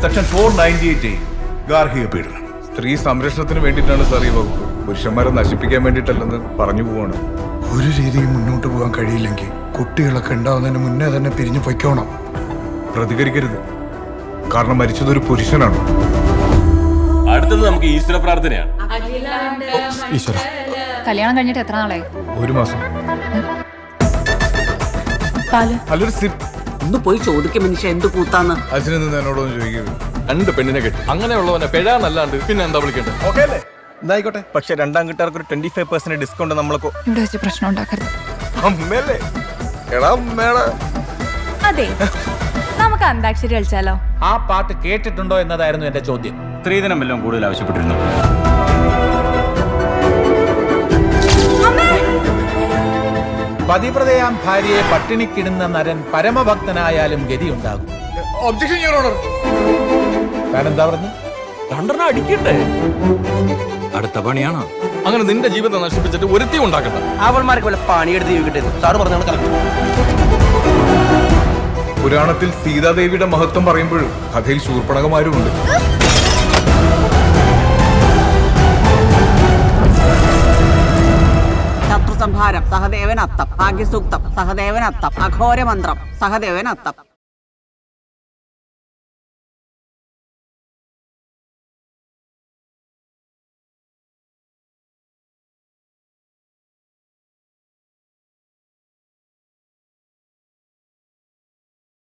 Section 498A ഗാർഹിക പീഡനം. സ്ത്രീ സംരക്ഷണത്തിന് വേണ്ടിയിട്ടാണ് സാർ ഈ വകുപ്പ്. പുരുഷന്മാരെ നശിപ്പിക്കാൻ വേണ്ടിയിട്ടല്ലെന്ന് പറഞ്ഞു പോവാണ്. ഒരു രീതിയും മുന്നോട്ട് പോകാൻ കഴിയില്ലെങ്കിൽ കുട്ടികളൊക്കെ ഉണ്ടാവുന്നതിന് മുന്നേ തന്നെ പിരിഞ്ഞു പൊയ്ക്കോണം. പ്രതികരിക്കരുത്, കാരണം മരിച്ചതൊരു പുരുഷനാണ്. അടുത്തത് നമുക്ക് ഈശ്വര പ്രാർത്ഥനയാണ്. കല്യാണം കഴിഞ്ഞിട്ട് എത്ര നാളായി? 1 മാസം. നല്ലൊരു സിപ്പ്. ഒന്ന് പോയി ചോദിക്കും മനുഷ്യ എന്ത് കൂത്താന്ന്. അച്ഛനെ നിന്ന് എന്നോടൊന്നും ചോദിക്കരുത്. 2 പെണ്ണിനെ കെട്ടി അങ്ങനെയുള്ളവനെ പെഴാന്നല്ലാണ്ട് പിന്നെ എന്താ വിളിക്കേണ്ടത്? ഓക്കെ അല്ലേ? എന്നായിക്കോട്ടെ. പക്ഷെ 2 കിട്ടാർക്ക് ഒരു 25% ഡിസ്കൗണ്ട് നമ്മളൊക്കെ ഇവിടെ വെച്ച് പ്രശ്നം ഉണ്ടാക്കരുത്. അമ്മല്ലേ എടാ അമ്മേടെ. അതെ, നമുക്ക് അന്താക്ഷരി കളിച്ചാലോ? ആ പാട്ട് കേട്ടിട്ടുണ്ടോ എന്നതായിരുന്നു എന്റെ ചോദ്യം. സ്ത്രീധനം വല്ലതും കൂടുതൽ ആവശ്യപ്പെട്ടിരുന്നു. പതിവ്രതയാം ഭാര്യയെ പട്ടിണിക്കിടുന്ന നരൻ പരമഭക്തനായാലും ഗതിയുണ്ടാകും. Objection your honour. താനെന്താ പറഞ്ഞു? 2 അടിക്കട്ടെ. അടുത്ത പണിയാണോ? അങ്ങനെ നിന്റെ ജീവിതം നശിപ്പിച്ചിട്ട് ഒരുത്തി ഉണ്ടാക്കണ്ട. അവന്മാർക്ക് വല്ല പണിയെടുത്ത് ജീവിക്കട്ടെ. സാറ് പറഞ്ഞാണ് കറക്റ്റ്. പുരാണത്തിൽ സീതാദേവിയുടെ മഹത്വം പറയുമ്പോഴും കഥയിൽ ശൂർപ്പണകമാരുമുണ്ട്. ശത്രുസംഹാരം സഹദേവനത്തം, ഭാഗ്യസൂക്തം സഹദേവനത്തം, അഘോരമന്ത്രം സഹദേവനത്തം.